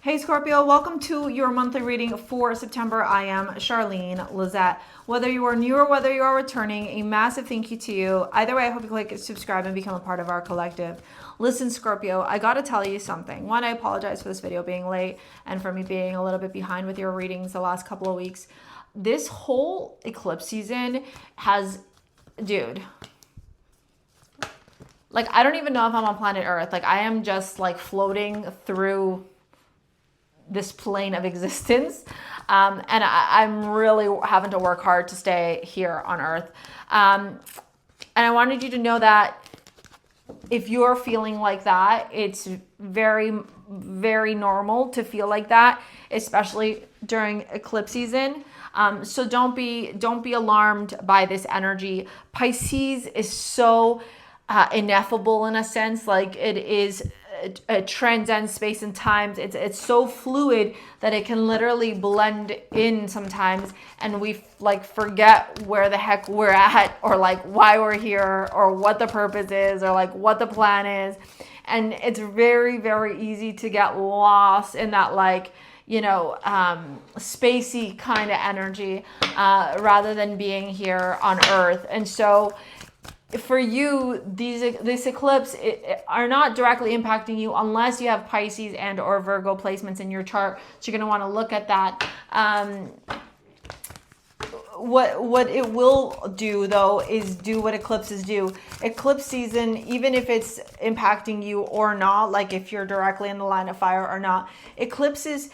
Hey Scorpio, welcome to your monthly reading for September. I am Charlene Lizette. Whether you are new or whether you are returning, a massive thank you to you. Either way, I hope you click subscribe and become a part of our collective. Listen, Scorpio, I gotta tell you something. One, I apologize for this video being late and for me being a little bit behind with your readings the last couple of weeks. This whole eclipse season has, dude, like, I don't even know if I'm on planet Earth. Like, I am just like floating through this plane of existence. And I'm really having to work hard to stay here on Earth. And I wanted you to know that if you're feeling like that, it's very, very normal to feel like that, especially during eclipse season. So don't be alarmed by this energy. Pisces is so ineffable in a sense. Like, it transcends space and time. It's so fluid that it can literally blend in sometimes, and we like forget where the heck we're at, or like why we're here, or what the purpose is, or like what the plan is. And it's very, very easy to get lost in that, like, you know, spacey kind of energy, rather than being here on Earth. And so for you, this eclipse are not directly impacting you unless you have Pisces and or Virgo placements in your chart. So you're going to want to look at that. What it will do, though, is do what eclipses do. Eclipse season, even if it's impacting you or not, like if you're directly in the line of fire or not, eclipses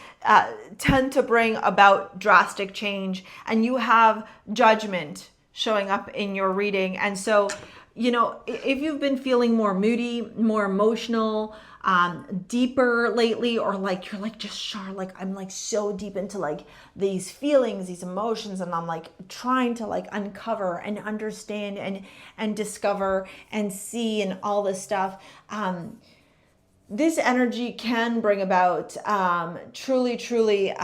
tend to bring about drastic change, and you have judgment showing up in your reading. And so, you know, if you've been feeling more moody, more emotional, deeper lately, or like you're like, just Char, like I'm like so deep into like these feelings, these emotions, and I'm like trying to like uncover and understand and discover and see and all this stuff. This energy can bring about truly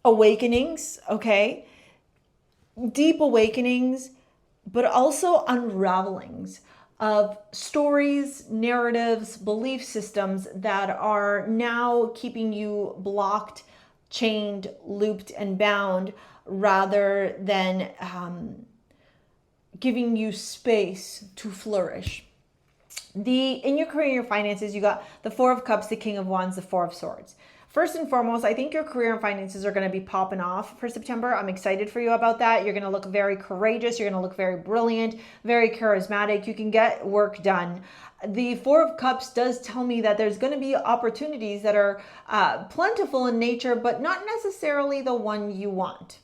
awakenings, okay? Deep awakenings, but also unravelings of stories, narratives, belief systems that are now keeping you blocked, chained, looped, and bound, rather than giving you space to flourish. In your career and your finances, you got the Four of Cups, the King of Wands, the Four of Swords. First and foremost, I think your career and finances are going to be popping off for September. I'm excited for you about that. You're going to look very courageous. You're going to look very brilliant, very charismatic. You can get work done. The Four of Cups does tell me that there's going to be opportunities that are plentiful in nature, but not necessarily the one you want.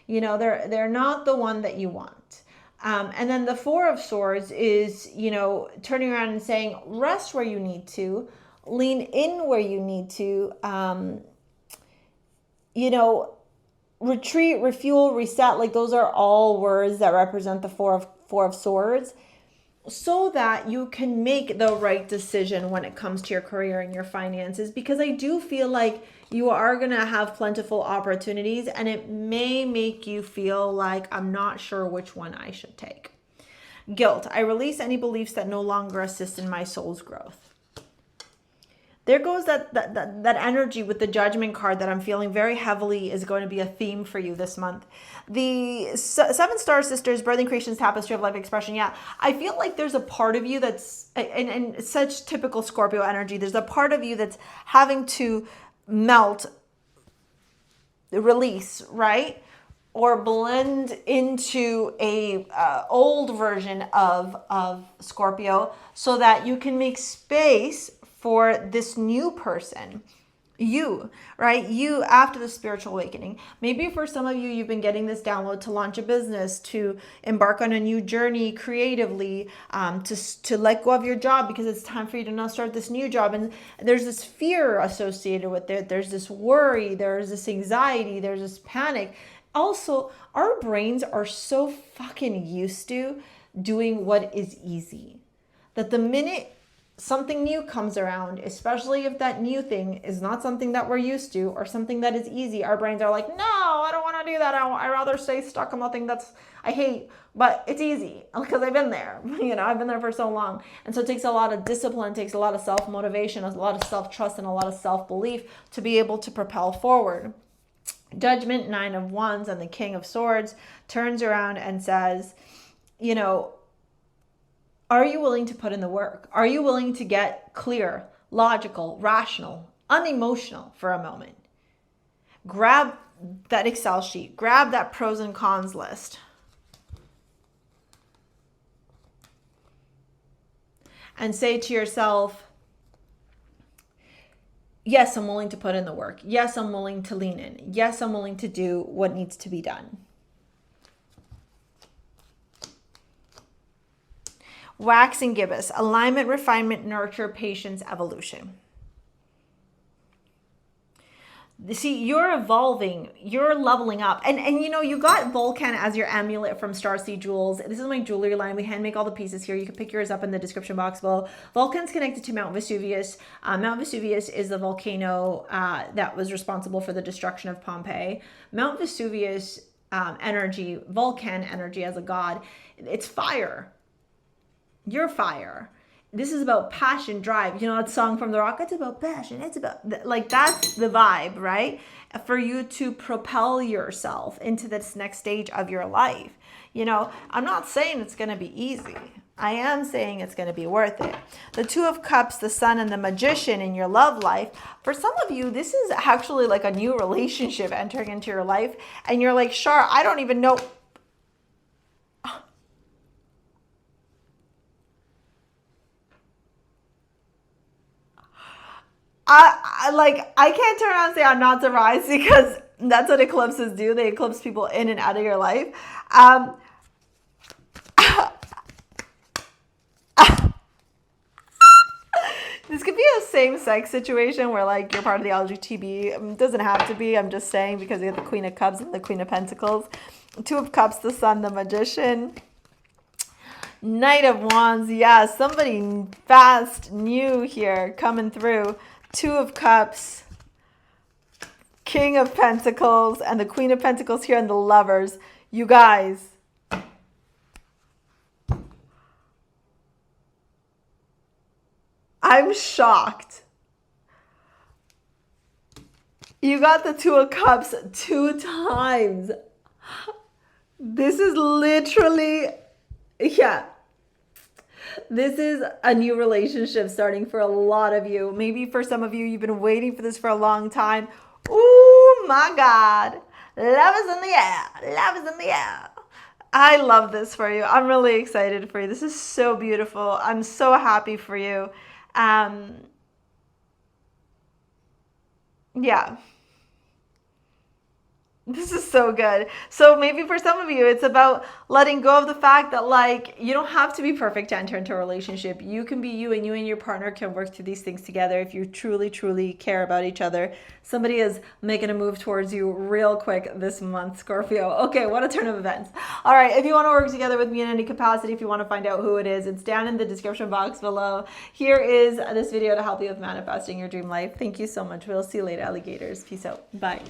You know, they're not the one that you want. And then the Four of Swords is, you know, turning around and saying, rest where you need to, lean in where you need to, you know, retreat, refuel, reset. Like, those are all words that represent the Four of Swords, so that you can make the right decision when it comes to your career and your finances. Because I do feel like you are going to have plentiful opportunities, and it may make you feel like, I'm not sure which one I should take. Guilt. I release any beliefs that no longer assist in my soul's growth. There goes that energy with the Judgment card that I'm feeling very heavily is going to be a theme for you this month. The Seven Star Sisters, Birthing Creations, Tapestry of Life Expression. Yeah, I feel like there's a part of you that's, and such typical Scorpio energy, there's a part of you that's having to melt, release, right? Or blend into a old version of Scorpio, so that you can make space for this new person, you, right? You after the spiritual awakening. Maybe for some of you, you've been getting this download to launch a business, to embark on a new journey creatively, to let go of your job because it's time for you to now start this new job. And there's this fear associated with it. There's this worry, there's this anxiety, there's this panic. Also, our brains are so fucking used to doing what is easy, that the minute something new comes around, especially if that new thing is not something that we're used to or something that is easy, our brains are like, no, I don't want to do that. I'd rather stay stuck on the thing I hate, but it's easy because I've been there. I've been there for so long. And so it takes a lot of discipline, takes a lot of self-motivation, a lot of self-trust, and a lot of self-belief to be able to propel forward. Judgment, 9 of Wands, and the King of Swords turns around and says, are you willing to put in the work? Are you willing to get clear, logical, rational, unemotional for a moment? Grab that Excel sheet, grab that pros and cons list, and say to yourself, yes, I'm willing to put in the work. Yes, I'm willing to lean in. Yes, I'm willing to do what needs to be done. Wax and gibbous, alignment, refinement, nurture, patience, evolution. See, you're evolving, you're leveling up. And you got Vulcan as your amulet from StarSea Jewels. This is my jewelry line. We hand make all the pieces here. You can pick yours up in the description box below. Vulcan's connected to Mount Vesuvius. Mount Vesuvius is the volcano that was responsible for the destruction of Pompeii. Mount Vesuvius energy, Vulcan energy as a god, it's fire. You're fire. This is about passion, drive. That song from The Rock, it's about passion. It's about, that's the vibe, right? For you to propel yourself into this next stage of your life. I'm not saying it's going to be easy. I am saying it's going to be worth it. The 2 of Cups, the Sun, and the Magician in your love life. For some of you, this is actually like a new relationship entering into your life. And you're like, Char, I don't even know. I can't turn around and say I'm not surprised, because that's what eclipses do. They eclipse people in and out of your life. This could be a same-sex situation where you're part of the LGBT. It doesn't have to be. I'm just saying, because we have the Queen of Cups and the Queen of Pentacles. 2 of Cups, the Sun, the Magician. Knight of Wands. Yeah, somebody fast, new here coming through. 2 of Cups, King of Pentacles, and the Queen of Pentacles here, and the Lovers. You guys, I'm shocked. You got the 2 of Cups 2 times. This is literally, yeah. This is a new relationship starting for a lot of you. Maybe for some of you, you've been waiting for this for a long time. Oh my God. Love is in the air. Love is in the air. I love this for you. I'm really excited for you. This is so beautiful. I'm so happy for you. Yeah. This is so good. So maybe for some of you, it's about letting go of the fact that you don't have to be perfect to enter into a relationship. You can be you, and you and your partner can work through these things together if you truly, truly care about each other. Somebody is making a move towards you real quick this month, Scorpio. Okay, what a turn of events. All right, if you want to work together with me in any capacity, if you want to find out who it is, it's down in the description box below. Here is this video to help you with manifesting your dream life. Thank you so much. We'll see you later, alligators. Peace out. Bye.